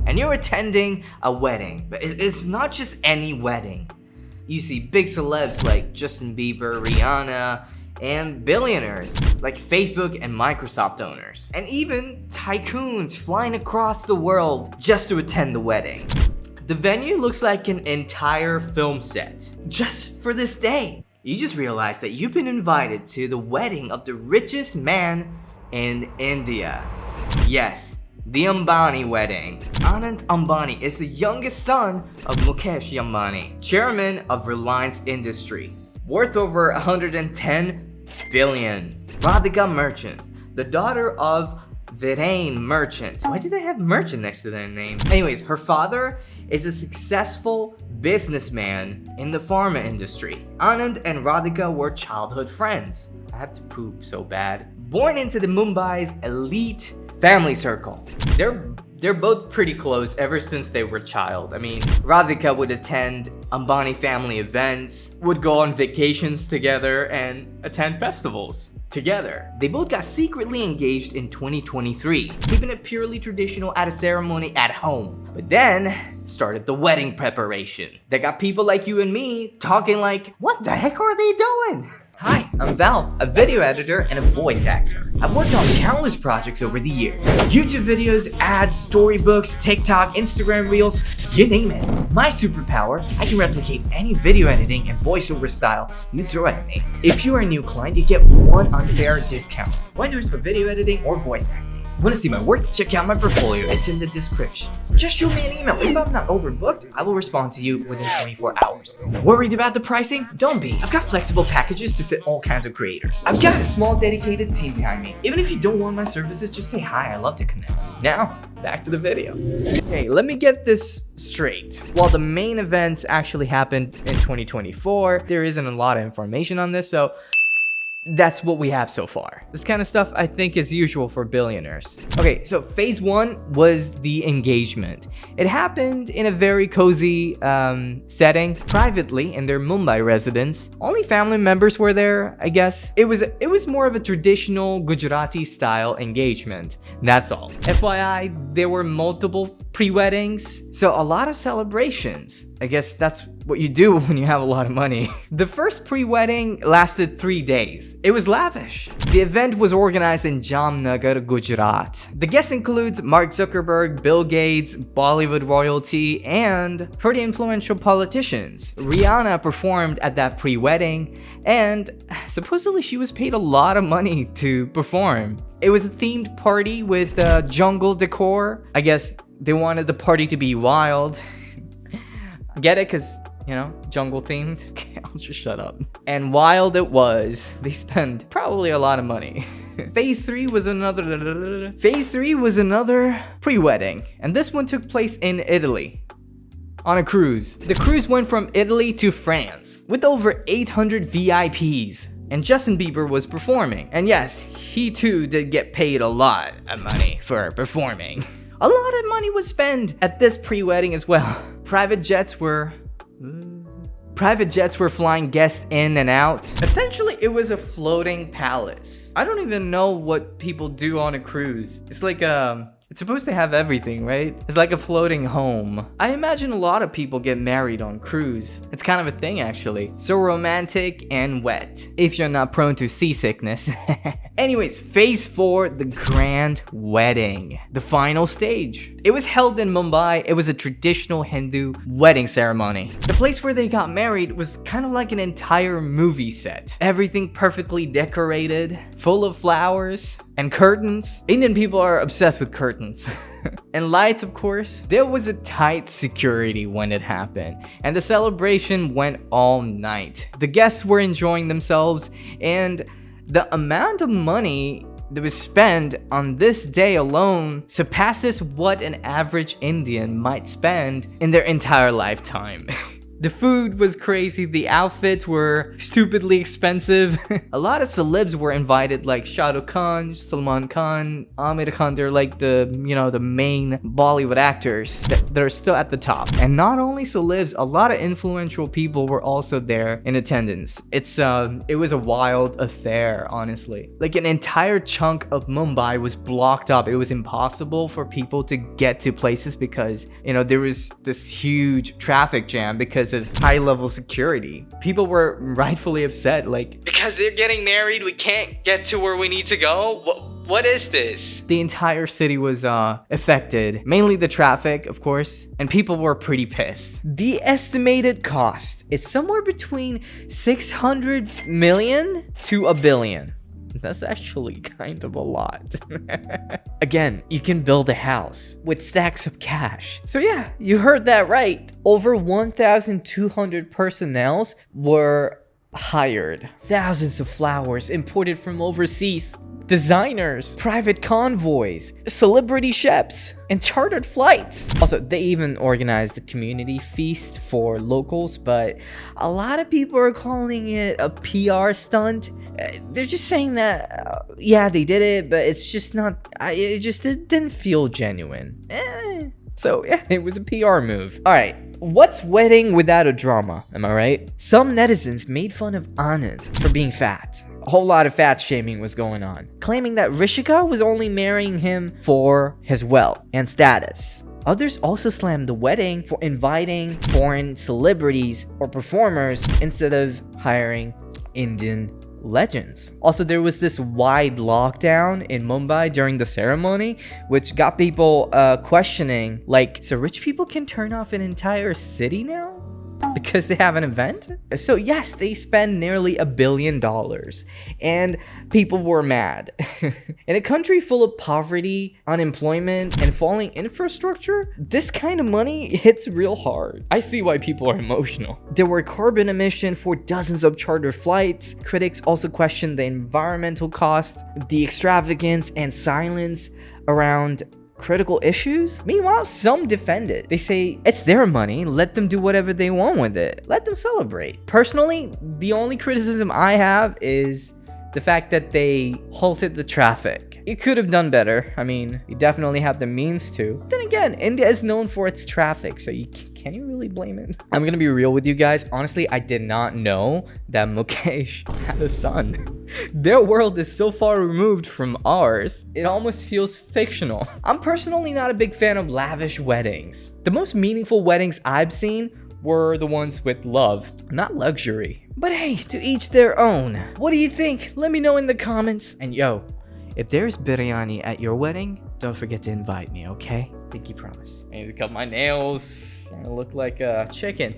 and you're attending a wedding. But it's not just any wedding. You see big celebs like Justin Bieber, Rihanna, and billionaires like Facebook and Microsoft owners. And even tycoons flying across the world just to attend the wedding. The venue looks like an entire film set, just for this day. You just realized that you've been invited to the wedding of the richest man in India. Yes, the Ambani wedding. Anand Ambani is the youngest son of Mukesh Ambani, chairman of Reliance Industry, worth over 110 billion. Radhika Merchant, the daughter of Viren Merchant. Why do they have merchant next to their name? Anyways, her father is a successful businessman in the pharma industry. Anand and Radhika were childhood friends. I have to poop so bad. Born into the Mumbai's elite family circle. They're both pretty close ever since they were a child. I mean, Radhika would attend Ambani family events, would go on vacations together, and attend festivals together. They both got secretly engaged in 2023, keeping it purely traditional at a ceremony at home. But then started the wedding preparation. They got people like you and me talking like, what the heck are they doing? Hi, I'm VALF, a video editor and a voice actor. I've worked on countless projects over the years. YouTube videos, ads, storybooks, TikTok, Instagram reels, you name it. My superpower, I can replicate any video editing and voiceover style you throw at me. If you are a new client, you get one unfair discount, whether it's for video editing or voice acting. Want to see my work? Check out my portfolio, it's in the description. Just shoot me an email. If I'm not overbooked, I will respond to you within 24 hours. Worried about the pricing? Don't be. I've got flexible packages to fit all kinds of creators. I've got a small dedicated team behind me. Even if you don't want my services, just say hi, I love to connect. Now, back to the video. Okay, let me get this straight. While the main events actually happened in 2024, there isn't a lot of information on this, so that's what we have so far. This kind of stuff I think is usual for billionaires. Okay, so phase one was the engagement. It happened in a very cozy setting, privately in their Mumbai residence. Only family members were there, I guess. It was more of a traditional Gujarati style engagement. That's all. FYI, there were multiple pre-weddings, so a lot of celebrations. I guess that's what you do when you have a lot of money. The first pre-wedding lasted 3 days. It was lavish. The event was organized in Jamnagar, Gujarat. The guests includes Mark Zuckerberg, Bill Gates, Bollywood royalty, and pretty influential politicians. Rihanna performed at that pre-wedding, and supposedly she was paid a lot of money to perform. It was a themed party with jungle decor. I guess they wanted the party to be wild. Get it? Because, you know, jungle themed. Okay, I'll just shut up. And wild it was. They spent probably a lot of money. Phase 3 was another pre-wedding. And this one took place in Italy. On a cruise. The cruise went from Italy to France with over 800 VIPs. And Justin Bieber was performing. And yes, he too did get paid a lot of money for performing. A lot of money was spent at this pre-wedding as well. Private jets were flying guests in and out. Essentially, it was a floating palace. I don't even know what people do on a cruise. It's like it's supposed to have everything, right? It's like a floating home. I imagine a lot of people get married on cruise. It's kind of a thing, actually. So romantic and wet, if you're not prone to seasickness. Anyways, phase 4, the grand wedding. The final stage. It was held in Mumbai. It was a traditional Hindu wedding ceremony. The place where they got married was kind of like an entire movie set. Everything perfectly decorated, full of flowers and curtains. Indian people are obsessed with curtains. And lights, of course. There was a tight security when it happened, and the celebration went all night. The guests were enjoying themselves, and the amount of money that was spent on this day alone surpasses what an average Indian might spend in their entire lifetime. The food was crazy. The outfits were stupidly expensive. A lot of celebs were invited, like Shah Rukh Khan, Salman Khan, Amir Khan. They're like the main Bollywood actors that are still at the top. And not only celebs, a lot of influential people were also there in attendance. It was a wild affair, honestly. Like an entire chunk of Mumbai was blocked up. It was impossible for people to get to places because, there was this huge traffic jam because of high-level security. People were rightfully upset, like, because they're getting married, we can't get to where we need to go? What is this? The entire city was affected, mainly the traffic, of course, and people were pretty pissed. The estimated cost, it's somewhere between 600 million to a billion. That's actually kind of a lot. Again, you can build a house with stacks of cash. So yeah, you heard that right. Over 1,200 personnels were hired. Thousands of flowers imported from overseas. Designers, private convoys, celebrity chefs, and chartered flights. Also, they even organized a community feast for locals, but a lot of people are calling it a PR stunt. They're just saying that, yeah, they did it, but it's just not, it didn't feel genuine. So yeah, it was a PR move. All right. What's wedding without a drama? Am I right? Some netizens made fun of Anand for being fat. A whole lot of fat shaming was going on, claiming that Rishika was only marrying him for his wealth and status. Others also slammed the wedding for inviting foreign celebrities or performers instead of hiring Indian legends. Also, there was this wide lockdown in Mumbai during the ceremony, which got people questioning, like, so rich people can turn off an entire city now? Because they have an event? So yes, they spend nearly $1 billion and people were mad. In a country full of poverty, unemployment, and falling infrastructure, this kind of money hits real hard. I see why people are emotional. There were carbon emission for dozens of charter flights. Critics also questioned the environmental cost, the extravagance, and silence around critical issues. Meanwhile, some defend it. They say it's their money, let them do whatever they want with it. Let them celebrate. Personally, the only criticism I have is the fact that they halted the traffic. You could have done better. I mean, you definitely have the means to. Then again, India is known for its traffic, so can you really blame it? I'm gonna be real with you guys. Honestly, I did not know that Mukesh had a son. Their world is so far removed from ours, it almost feels fictional. I'm personally not a big fan of lavish weddings. The most meaningful weddings I've seen were the ones with love, not luxury. But hey, to each their own. What do you think? Let me know in the comments. And yo, if there's biryani at your wedding, don't forget to invite me, okay? Pinky promise. I need to cut my nails. I look like a chicken.